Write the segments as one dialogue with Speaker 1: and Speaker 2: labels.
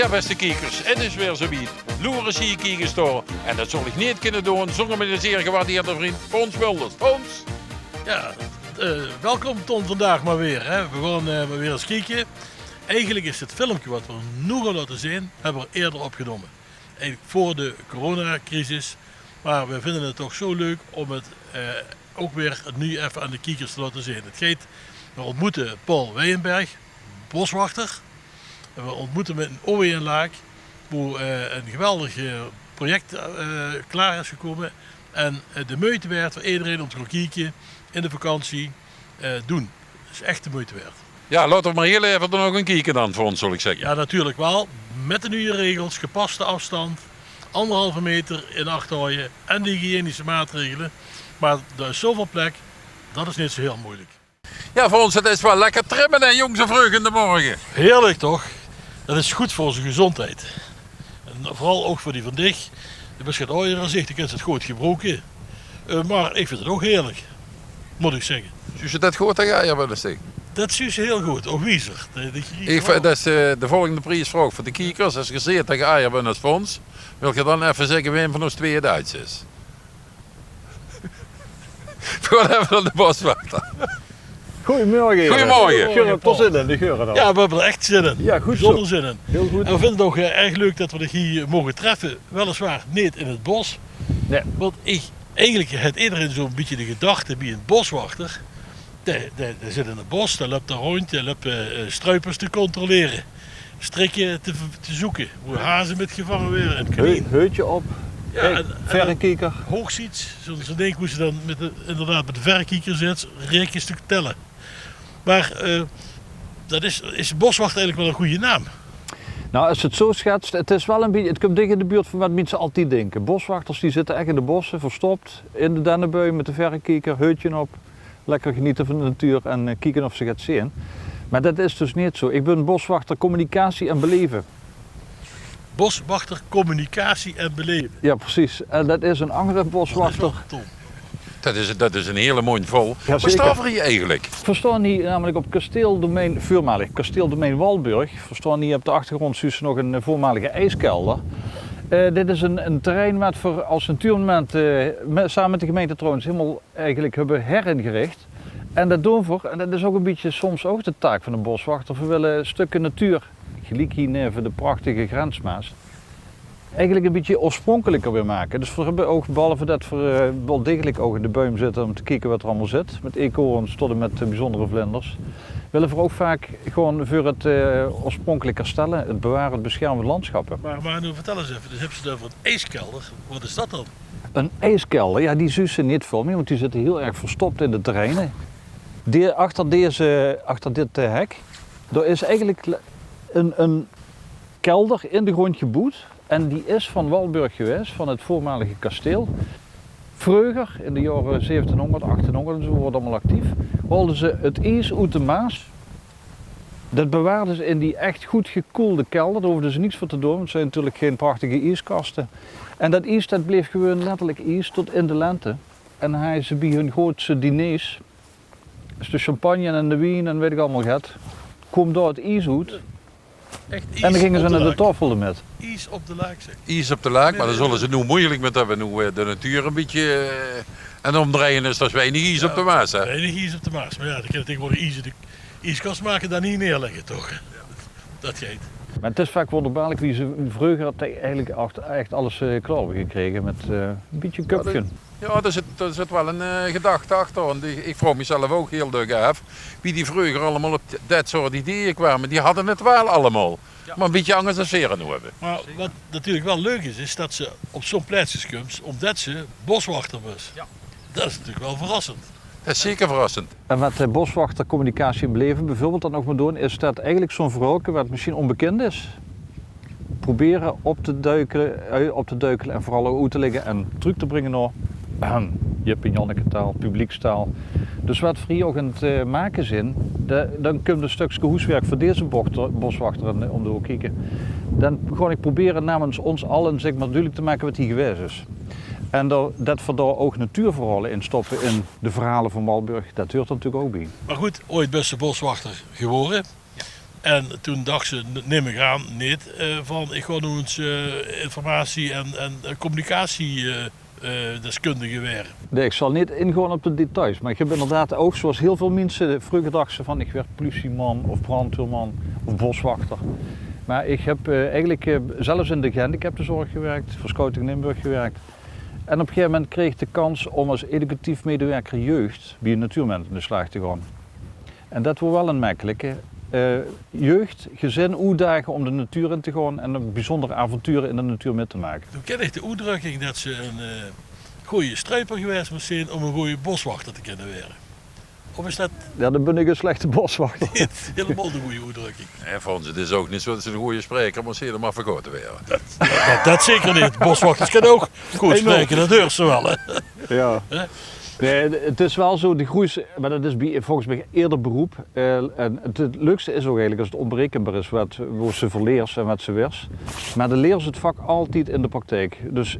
Speaker 1: Ja, beste kijkers, het is weer zoiets. Loeren zie ik hier storen. En dat zal ik niet kunnen doen zonder mijn zeer gewaardeerde vriend Fons Mulders. Fons?
Speaker 2: Ja, welkom Ton vandaag maar weer. Hè. We gaan maar weer eens kijken. Eigenlijk is het filmpje wat we nu gaan laten zien, hebben we eerder opgenomen. Eigenlijk voor de coronacrisis. Maar we vinden het toch zo leuk om het ook weer nu even aan de kijkers te laten zien. Het gaat, we ontmoeten Paul Weyenberg, boswachter. En we ontmoeten met een OWN-laak, hoe een geweldig project klaar is gekomen. En de moeite waard voor iedereen om te gaan kijken in de vakantie doen. Dat is echt de moeite waard.
Speaker 1: Ja, laten we maar heel even er nog een kijken dan, Fons, zal ik zeggen.
Speaker 2: Ja, natuurlijk wel. Met de nieuwe regels, gepaste afstand, 1,5 meter in acht houden en de hygiënische maatregelen. Maar er is zoveel plek, dat is niet zo heel moeilijk.
Speaker 1: Ja, Fons, het is wel lekker trimmen en jongs en vreugd in de morgen.
Speaker 2: Heerlijk toch? Dat is goed voor zijn gezondheid. En vooral ook voor die van dich. De beschat ooier zegt, ik heb het goed gebroken. Maar ik vind het ook heerlijk, moet ik zeggen.
Speaker 1: Dus je dat goed, dan ga je wel eens zeggen.
Speaker 2: Dat is heel goed, ook wiezer.
Speaker 1: Dat is de volgende prijsvraag voor de kijkers. Als je ziet dat je eier bent als Fons, wil je dan even zeggen wie een van ons twee Duits is? We gaan even naar de boswachter.
Speaker 3: Goedemorgen.
Speaker 1: Goedemorgen.
Speaker 3: Geuren heb er zin in, die geuren dan.
Speaker 2: Ja, we hebben er echt zin in.
Speaker 3: Ja, goed zo.
Speaker 2: Zonder zin in.
Speaker 3: Heel goed.
Speaker 2: En we vinden het ook erg leuk dat we dich hier mogen treffen. Weliswaar niet in het bos.
Speaker 3: Nee.
Speaker 2: Want eigenlijk heeft iedereen zo'n beetje de gedachte bij een boswachter. Die zit in het bos, die loopt er rond, die loopt struipers te controleren. Strikken te zoeken. Hoe hazen met gevangen weer en kanien.
Speaker 3: Heutje op.
Speaker 2: Ja,
Speaker 3: Kijk, verrekijker.
Speaker 2: Hoogziets, zo'n ding hoe ze dan inderdaad met de verrekijker zit, rekjes te tellen. Maar dat is boswachter eigenlijk wel een goede naam.
Speaker 3: Nou, als het zo schetst, het is wel een beetje, het komt dicht in de buurt van wat mensen altijd denken. Boswachters die zitten echt in de bossen, verstopt, in de dennenbui met de verrekijker, heutje op. Lekker genieten van de natuur en kijken of ze gaat zien. Maar dat is dus niet zo. Ik ben boswachter communicatie en beleven.
Speaker 2: Boswachter, communicatie en beleven.
Speaker 3: Ja, precies. En dat is een andere boswachter.
Speaker 2: Dat is wel tof.
Speaker 1: Dat is een hele mond vol.
Speaker 3: Ja,
Speaker 1: Wat
Speaker 3: zeker.
Speaker 1: staat er hier eigenlijk?
Speaker 3: Verstaan hier namelijk op kasteeldomein, voormalig kasteeldomein Walburg, verstaan hier op de achtergrond zus nog een voormalige ijskelder. Dit is een terrein wat we als natuurmonument samen met de gemeente trouwens helemaal eigenlijk hebben heringericht. En dat doen we, en dat is ook een beetje soms ook de taak van een boswachter. We willen stukken natuur, gelijk hier neven de prachtige grensmaas, eigenlijk een beetje oorspronkelijker weer maken. Dus we hebben ook, behalve dat we wel degelijk ook in de boom zitten om te kijken wat er allemaal zit, met eekhoorns tot en met bijzondere vlinders, willen we ook vaak gewoon voor het oorspronkelijk herstellen, het bewaren, het beschermen van landschappen.
Speaker 2: Maar nu vertel eens even, dus hebben ze het over een ijskelder. Wat is dat dan?
Speaker 3: Een ijskelder, ja, die zussen niet veel meer, want die zitten heel erg verstopt in de terreinen. Achter dit hek, er is eigenlijk een kelder in de grond geboet. En die is van Walburg geweest, van het voormalige kasteel. Vroeger, in de jaren 1700, 1800 en zo, wordt allemaal actief, haalden ze het ijs uit de Maas. Dat bewaarden ze in die echt goed gekoelde kelder, daar hoefden ze niets voor te doen, want het zijn natuurlijk geen prachtige ijskasten. En dat ijs, dat bleef gewoon letterlijk ijs tot in de lente. En hij ze bij hun grootste diners, dus de champagne en de wien en weet ik allemaal wat, kwam daar het ijs uit.
Speaker 2: Echt ijs
Speaker 3: En dan gingen ze
Speaker 2: op de
Speaker 3: naar de
Speaker 2: laak.
Speaker 3: tafel ermee.
Speaker 2: Ijs op de laak, zeg.
Speaker 1: Ijs op de laak, maar dan zullen ze nu moeilijk met dat we nu de natuur een beetje en omdraaien is. Dat is weinig ijs op de Maas, hè?
Speaker 2: Weinig ijs op de Maas. Maar ja, dan kun je tegenwoordig de ijskast maken daar niet neerleggen, toch? Dat gaat.
Speaker 3: Maar het is vaak wonderbaarlijk wie ze vroeger had eigenlijk echt alles klaar hebben gekregen met een beetje kupje.
Speaker 1: Ja, er zit wel een gedachte achter. Want ik vroeg mezelf ook heel erg af wie die vroeger allemaal op dat soort ideeën kwamen. Die hadden het wel allemaal.
Speaker 2: Ja.
Speaker 1: Maar een beetje anders dan ze nu hebben.
Speaker 2: Maar wat natuurlijk wel leuk is dat ze op zo'n plaatsje komt omdat ze boswachter was.
Speaker 1: Ja.
Speaker 2: Dat is natuurlijk wel verrassend.
Speaker 1: Dat is zeker verrassend.
Speaker 3: En wat de boswachter communicatie en beleven bijvoorbeeld dan ook moet doen, is dat eigenlijk zo'n verhaal wat misschien onbekend is, proberen op te duikelen en vooral ook uit te leggen en terug te brengen naar Jip en Janneke taal, publiekstaal. Dus wat we hier ook aan het maken zijn, dan komt een stukje hoeswerk voor deze boswachter om de hoek kijken. Dan ga ik proberen namens ons allen zeg maar, duidelijk te maken wat hier geweest is. En dat we daar ook natuurverhalen in stoppen in de verhalen van Walburg, dat hoort er natuurlijk ook bij.
Speaker 2: Maar goed, ooit beste boswachter geworden. En toen dacht ze, neem ik aan, niet, van ik ga nu eens informatie en communicatiedeskundige werden.
Speaker 3: Nee, ik zal niet ingaan op de details, maar ik heb inderdaad ook, zoals heel veel mensen vroeger dachten van ik werd politieman of brandweerman of boswachter. Maar ik heb eigenlijk zelfs in de gehandicaptenzorg gewerkt, voor Scouting Limburg gewerkt. En op een gegeven moment kreeg ik de kans om als educatief medewerker jeugd bij een natuurmens in de slag te gaan. En dat was wel een makkelijke. Jeugd, gezin, uitdagen om de natuur in te gaan en een bijzondere avonturen in de natuur mee te maken.
Speaker 2: Toen ken ik de uitdrukking dat ze een goede strijper geweest moest zijn om een goede boswachter te kunnen worden. Of is dat
Speaker 3: Ja, dan ben ik een slechte boswachter.
Speaker 2: niet helemaal de goede uitdrukking?
Speaker 1: En voor ons, het is ook niet zo dat ze een goede spreker, maar ze helemaal vergoten weer.
Speaker 2: Dat zeker niet. Boswachters kunnen ook goed spreken, dat hoort ze wel. Hè?
Speaker 3: Ja.
Speaker 2: Hè?
Speaker 3: Nee, het is wel zo, de groei, maar dat is volgens mij eerder beroep. En het leukste is ook eigenlijk als het onberekenbaar is wat ze verleert en wat ze wist. Maar de leren ze het vak altijd in de praktijk. Dus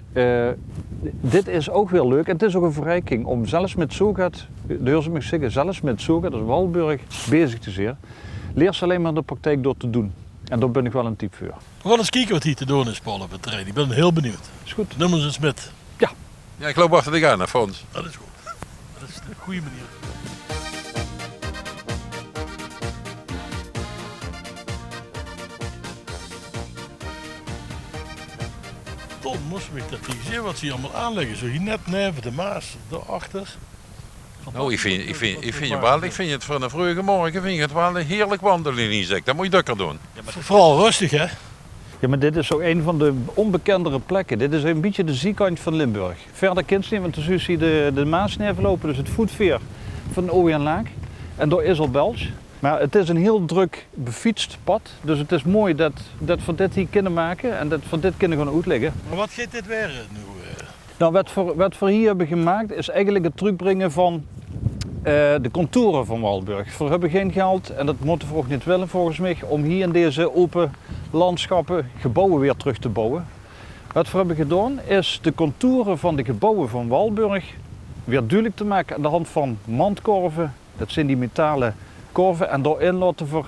Speaker 3: dit is ook heel leuk en het is ook een verrijking om zelfs met Zogat, zelfs met Zogat, dus Walburg, bezig te zijn. Leer ze alleen maar in de praktijk door te doen. En daar ben ik wel een type voor.
Speaker 2: We gaan eens kijken wat hier te doen is, Paul, op het terrein. Ik ben heel benieuwd.
Speaker 3: Is goed.
Speaker 2: Noem eens met.
Speaker 1: Ja, ik loop achter de aan, Fons.
Speaker 2: Dat is goed. Dat is de goede manier. Ton, moest ik dat niet zien wat ze hier allemaal aanleggen. Zo hier net neven de Maas, daarachter.
Speaker 1: Nou, ik vind het voor een vroege morgen vind je het wel een heerlijk wandelen in zeg. Dat moet je dukker doen.
Speaker 2: Vooral rustig, hè?
Speaker 3: Ja, maar dit is ook een van de onbekendere plekken. Dit is een beetje de ziekant van Limburg. Verder kent ze niet, want dus zie je de Maasneer verlopen, dus het voetveer van de Oijenlaak. En door is al Belg. Maar het is een heel druk befietst pad, dus het is mooi dat we dit hier kunnen maken en dat we dit kunnen gaan uitleggen.
Speaker 2: Maar wat gaat dit weer nu?
Speaker 3: Nou, wat we hier hebben gemaakt is eigenlijk het terugbrengen van de contouren van Walburg. We hebben geen geld, en dat moeten we ook niet willen volgens mij, om hier in deze open landschappen gebouwen weer terug te bouwen. Wat we hebben gedaan is de contouren van de gebouwen van Walburg weer duidelijk te maken aan de hand van mandkorven. Dat zijn die metalen korven en daarin laten we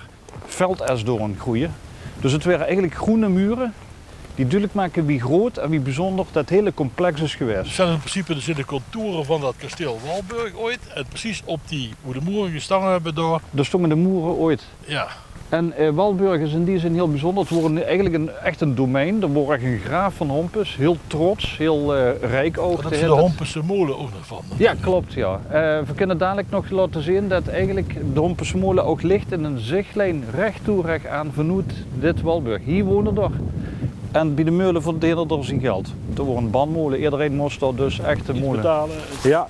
Speaker 3: veldesdoorn groeien. Dus het waren eigenlijk groene muren die duidelijk maken wie groot en wie bijzonder dat hele complex is geweest.
Speaker 2: Het zijn in principe de contouren van dat kasteel Walburg ooit. En precies op hoe de moeren gestaan hebben door.
Speaker 3: Daar stonden de moeren ooit.
Speaker 2: Ja.
Speaker 3: En Walburg is in die zin heel bijzonder. Het wordt eigenlijk echt een domein. Er wordt echt een graaf van Hompes. Heel trots, heel rijk ook.
Speaker 2: Dat is de Hompense molen ook nog van.
Speaker 3: Ja, klopt. Ja. We kunnen dadelijk nog laten zien dat eigenlijk de Hompese molen ook ligt in een zichtlijn recht toe, recht aan vanuit dit Walburg. Hier wonen er. En bij de meulen verdienen er zijn geld. Er wordt een bandmolen. Iedereen moest daar dus echt een molen
Speaker 2: betalen.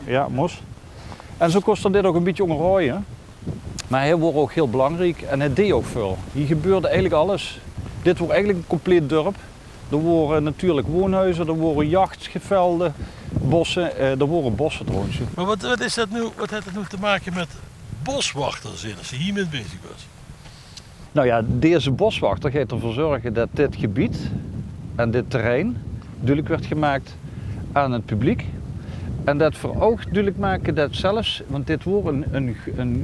Speaker 3: Ja, moest. En zo kostte dit ook een beetje onrooien. Maar hij wordt ook heel belangrijk en hij deed ook veel. Hier gebeurde eigenlijk alles. Dit wordt eigenlijk een compleet dorp. Er worden natuurlijk woonhuizen, er worden jachtvelden, bossen. Er worden bossen trouwens.
Speaker 2: Maar wat is dat nu? Wat heeft het nu te maken met boswachters in als je hiermee bezig was?
Speaker 3: Nou ja, deze boswachter gaat ervoor zorgen dat dit gebied en dit terrein duidelijk werd gemaakt aan het publiek. En dat voor ook duidelijk maken dat zelfs, want dit wordt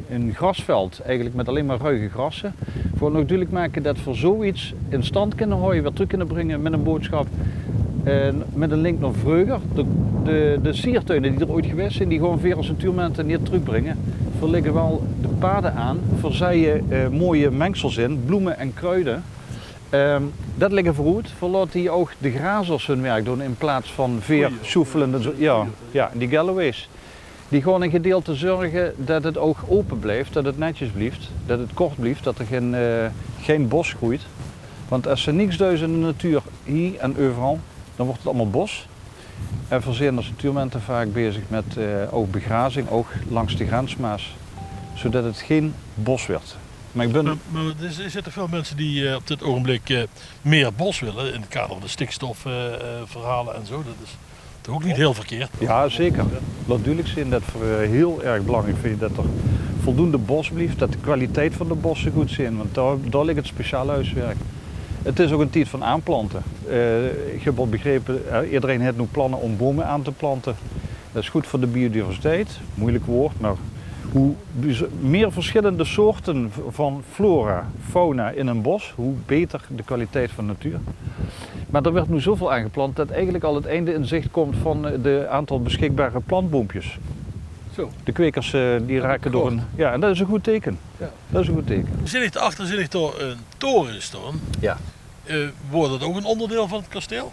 Speaker 3: een grasveld eigenlijk met alleen maar ruige grassen. Voor ook duidelijk maken dat we zoiets in stand kunnen houden, weer terug kunnen brengen met een boodschap. Met een link naar Vreuger. De siertuinen die er ooit geweest zijn, die gewoon weer als natuurmenten niet terugbrengen. Er liggen wel de paden aan, voor zij mooie mengsels in, bloemen en kruiden. Dat liggen vooruit, laten die ook de grazers hun werk doen in plaats van veer, soefelen en zo. Ja, die Galloways. Die gewoon een gedeelte zorgen dat het ook open blijft, dat het netjes blijft, dat het kort blijft, dat er geen bos groeit. Want als er niks is in de natuur, hier en overal, dan wordt het allemaal bos. En we zijn als natuurmenten vaak bezig met ook begrazing, ook langs de grensmaas, zodat het geen bos wordt. Maar
Speaker 2: er zitten veel mensen die op dit ogenblik meer bos willen in het kader van de stikstofverhalen en zo. Dat is toch ook niet heel verkeerd?
Speaker 3: Ja, zeker. Laat duidelijk zijn dat we heel erg belangrijk vinden dat er voldoende bos blijft, dat de kwaliteit van de bossen goed zijn, want daar ligt het speciaal huiswerk. Het is ook een tijd van aanplanten. Ik heb al begrepen, iedereen heeft nu plannen om bomen aan te planten. Dat is goed voor de biodiversiteit, moeilijk woord, maar Hoe meer verschillende soorten van flora, fauna in een bos, hoe beter de kwaliteit van de natuur. Maar er werd nu zoveel aangeplant dat eigenlijk al het einde in zicht komt van de aantal beschikbare plantboompjes.
Speaker 2: Zo.
Speaker 3: De kwekers die raken door een... Ja, en dat is een goed teken.
Speaker 2: Ja.
Speaker 3: Dat is een goed teken.
Speaker 2: Achter zit ik door een toren staan.
Speaker 3: Ja.
Speaker 2: Wordt dat ook een onderdeel van het kasteel?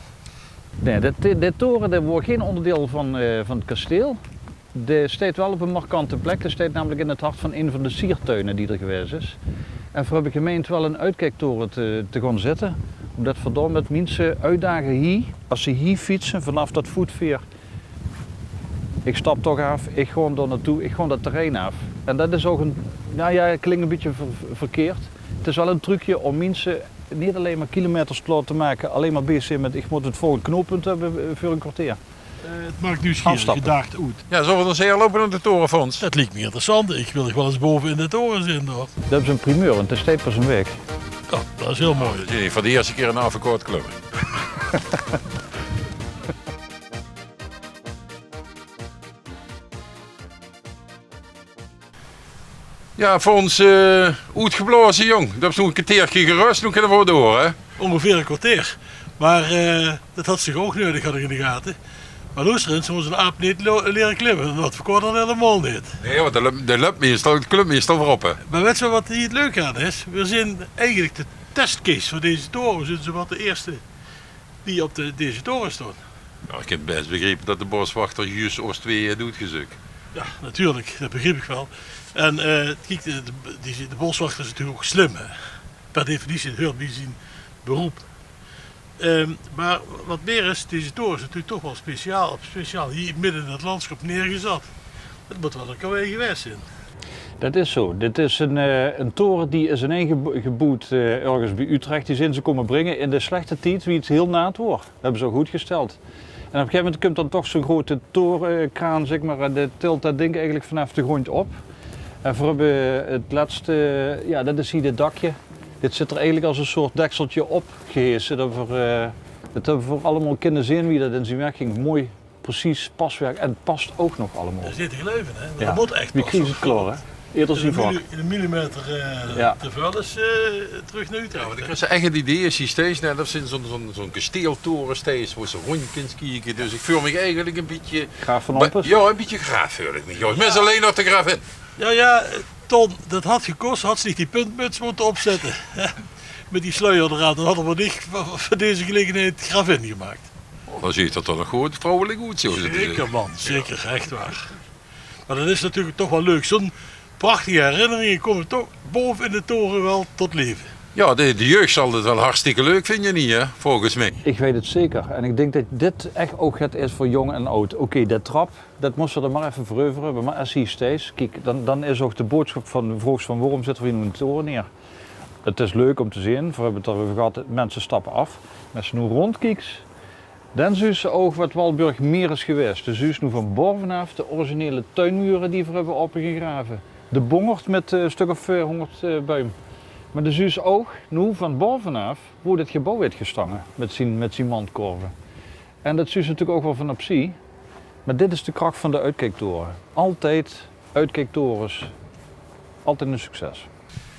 Speaker 3: Nee, de toren dat wordt geen onderdeel van het kasteel. Die staat wel op een markante plek. Die staat namelijk in het hart van een van de siertuinen die er geweest is. En voor heb ik gemeend wel een uitkijktoren te gaan zetten. Omdat verdomme met mensen uitdagen hier, als ze hier fietsen vanaf dat voetveer. Ik stap toch af, ik ga er naartoe, ik ga dat terrein af. En dat is ook een, nou ja, het klinkt een beetje verkeerd. Het is wel een trucje om mensen niet alleen maar kilometers klaar te maken, alleen maar bezig zijn met ik moet het volgende knooppunt hebben voor een kwartier.
Speaker 2: Het maakt nieuwsgierig,
Speaker 3: Afstappen.
Speaker 2: gedacht uit.
Speaker 1: Ja, zullen we dan zeer lopen naar de torenfonds?
Speaker 2: Dat lijkt me interessant. Ik wil nog wel eens boven in de toren zitten hoor.
Speaker 3: Dat is een primeur, want het steekt pas een week.
Speaker 2: Ja, dat is heel mooi.
Speaker 1: Dat is voor de eerste keer een Averkoort club. Ja, voor ons uitgeblazen jong. Dat is nog een kwartiertje gerust, nu kunnen we door hè.
Speaker 2: Ongeveer een kwartier. Maar dat had zich ook nodig, had ik in de gaten. Maar luister eens, ze moeten een aap niet leren klimmen. Dat verkoort dan helemaal niet.
Speaker 1: Nee, want de lukt meestal, de club meestal voorop hè.
Speaker 2: Maar weet je wat hier het leuke aan is? We zijn eigenlijk de testcase van deze toren. We zijn zowat de eerste die op deze toren staan.
Speaker 1: Nou, ik heb best begrepen dat de boswachter juist Oost 2 doet gezoek.
Speaker 2: Ja, natuurlijk, dat begrijp ik wel. En kijk, de boswachter is natuurlijk ook slim. Hè? Per definitie hoort bij zijn beroep. Maar wat meer is, deze toren is natuurlijk toch wel speciaal hier midden in het landschap neergezet. Het moet wel een karwei geweest zijn.
Speaker 3: Dat is zo. Dit is een toren die is ineengebouwd ergens bij Utrecht. Die zijn ze komen brengen in de slechte tijd, wie het heel na het wordt. Dat hebben ze ook goed gesteld. En op een gegeven moment komt dan toch zo'n grote torenkraan, zeg maar, en die tilt dat ding eigenlijk vanaf de grond op. En voor hebben het laatste, ja, dat is hier dit dakje. Dit zit er eigenlijk als een soort dekseltje op gehesen. Dat hebben we voor allemaal kunnen zien wie dat in zijn werk ging. Mooi, precies paswerk. En het past ook nog allemaal.
Speaker 2: Dat is niet te geloven, hè? Maar
Speaker 3: Ja.
Speaker 2: dat moet echt
Speaker 3: Wie
Speaker 2: passen.
Speaker 3: kiest het klaar, hè? Eerder zien voor.
Speaker 2: In een millimeter
Speaker 3: Ja.
Speaker 2: te vuil is terug naar
Speaker 1: Ja,
Speaker 2: Utrecht.
Speaker 1: want ik
Speaker 2: hè.
Speaker 1: was echt het idee is hier steeds, net als in zo'n kasteeltoren steeds, waar ze rondjes kijken. Dus ik voel me eigenlijk een beetje...
Speaker 3: Graaf van Ompers.
Speaker 1: Ja, een beetje graaf voel ik me. Ik mis alleen nog de gravin.
Speaker 2: Ja, Ton, dat had gekost, had ze niet die puntmuts moeten opzetten. Met die sluier eraan, dan hadden we niet voor deze gelegenheid gravin gemaakt.
Speaker 1: Oh, dan ziet dat toch nog goed vrouwelijk goed zo.
Speaker 2: Zeker man, zeker, echt waar. Maar dat is natuurlijk toch wel leuk. Zo'n prachtige herinneringen komen toch boven in de toren wel tot leven.
Speaker 1: Ja, de jeugd zal het wel hartstikke leuk vinden, niet hè, volgens mij.
Speaker 3: Ik weet het zeker. En ik denk dat dit echt ook het is voor jong en oud. Oké, dat trap, dat moesten we er maar even veroveren. Maar als hier steeds, kijk, dan is ook de boodschap van de Vroegs van waarom zetten we nu een toren neer. Het is leuk om te zien, we hebben het erover gehad, mensen stappen af. Maar als je nu rondkijkt, dan zie je ook wat Walburg meer is geweest. Dus zie je nu van bovenaf de originele tuinmuren die we hebben opgegraven. De bongert met een stuk of 100 buim. Maar de zus ook, nu van bovenaf, hoe dit gebouw werd gestangen met zijn mandkorven. En dat zus natuurlijk ook wel van op zee. Maar dit is de kracht van de uitkijktoren. Altijd uitkijktorens, altijd een succes.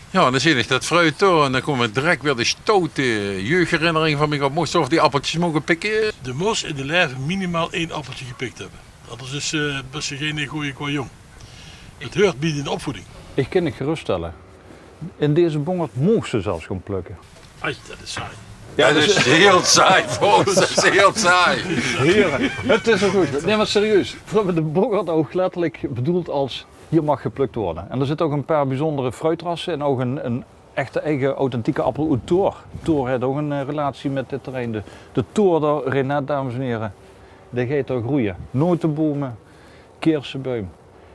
Speaker 1: Ja, dan zie ik dat fruittoren en dan komen direct weer de stoute jeugdherinneringen van mij op. Moest toch die appeltjes mogen pikken?
Speaker 2: De mos in de lijven minimaal 1 appeltje gepikt hebben. Anders is ze geen goeie qua jong. Het hoort bij de opvoeding.
Speaker 3: Ik kan het geruststellen. In deze bongert moest ze zelfs gaan plukken.
Speaker 2: Ai, dat is saai.
Speaker 1: Ja, dat is heel saai, volgens. Dat is heel saai.
Speaker 3: Heren, het is zo goed. Nee, maar serieus. We hebben de bongert ook letterlijk bedoeld als hier mag geplukt worden. En er zitten ook een paar bijzondere fruitrassen en ook een echte eigen authentieke appel uit Toor. Toor heeft ook een relatie met dit terrein. De Toor daar, Renat, dames en heren, die gaat daar groeien. Notenbomen, kersenboom.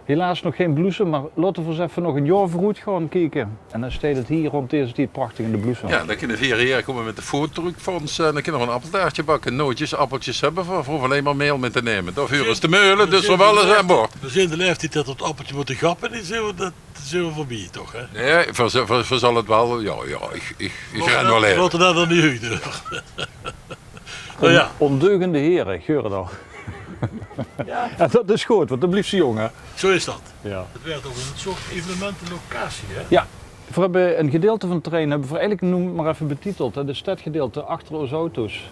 Speaker 3: Helaas nog geen bloesem, maar laten we eens even nog een jaar vooruit gaan kijken. En dan staat het hier rond deze tijd prachtig in de bloesem.
Speaker 1: Ja, dan kunnen we hier komen met de foodtruckfonds en dan kunnen we een appeltaartje bakken. Nootjes, appeltjes hebben we voor alleen maar meel mee te nemen. Daarvoor is de meulen, dus we wel eens aan boord.
Speaker 2: We zijn de leeftijd dat het appeltje moeten gappen, dat zijn we voorbij toch? Hè?
Speaker 1: Nee, voor zal het wel, ja, ik ren wel even.
Speaker 2: Laten we dat dan niet doen. Nou ja,
Speaker 3: Ondeugende heren, geuren dan. Ja, dat is goed, want dan blijft ze jong, hè?
Speaker 2: Zo is dat.
Speaker 3: Ja.
Speaker 2: Het werd ook een soort evenementenlocatie, hè?
Speaker 3: Ja, we hebben een gedeelte van het terrein, hebben we eigenlijk noem het maar even betiteld, hè, de stadgedeelte achter onze auto's.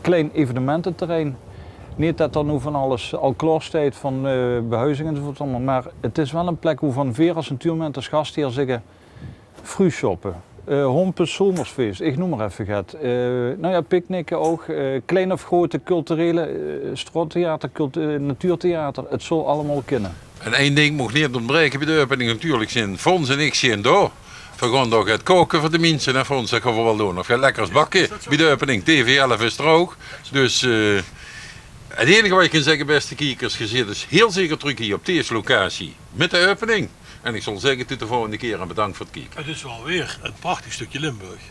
Speaker 3: Klein evenemententerrein. Niet dat er nu van alles al klaar staat van behuizing enzovoort allemaal, maar het is wel een plek hoe van veer als natuurmenters gasten hier zeggen, fruit shoppen, hompes, zomersfeest, ik noem maar even het. Nou ja, picknicken ook, klein of grote culturele straattheater, natuurtheater, het zal allemaal kunnen.
Speaker 1: En één ding mocht niet ontbreken bij de opening natuurlijk zijn Fons en ik zijn door. We gaan toch het koken voor de mensen en Fons, dat gaan we wel doen. Of je lekkers bakken bij de opening. TV11 is er ook. Dus het enige wat je kan zeggen, beste kijkers, je zit dus heel zeker terug hier op deze locatie met de opening. En ik zal zeggen tot de volgende keer en bedankt voor het kijken.
Speaker 2: Het is wel weer een prachtig stukje Limburg.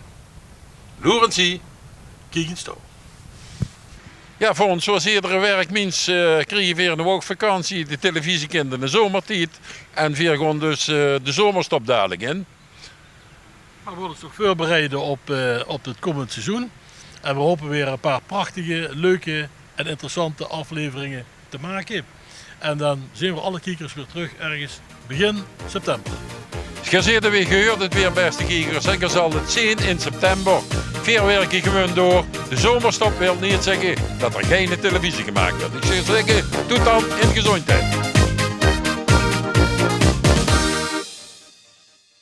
Speaker 1: Loerensie.
Speaker 2: Kijk eens toe.
Speaker 1: Ja, voor ons zoals iedere werkmens krijg je weer een woogvakantie, de televisiekinderen de zomertijd. En weer gewoon dus de zomerstop dadelijk in.
Speaker 2: Maar we worden ons toch voorbereiden op het komend seizoen. En we hopen weer een paar prachtige, leuke en interessante afleveringen te maken. En dan zien we alle kijkers weer terug ergens begin september.
Speaker 1: Je ziet er weer gehoord het weer, beste kijkers. En je zal het zien in september. Vier werken gewoon door. De zomerstop wil niet zeggen dat er geen televisie gemaakt wordt. Ik zou zeggen, tot dan in gezondheid.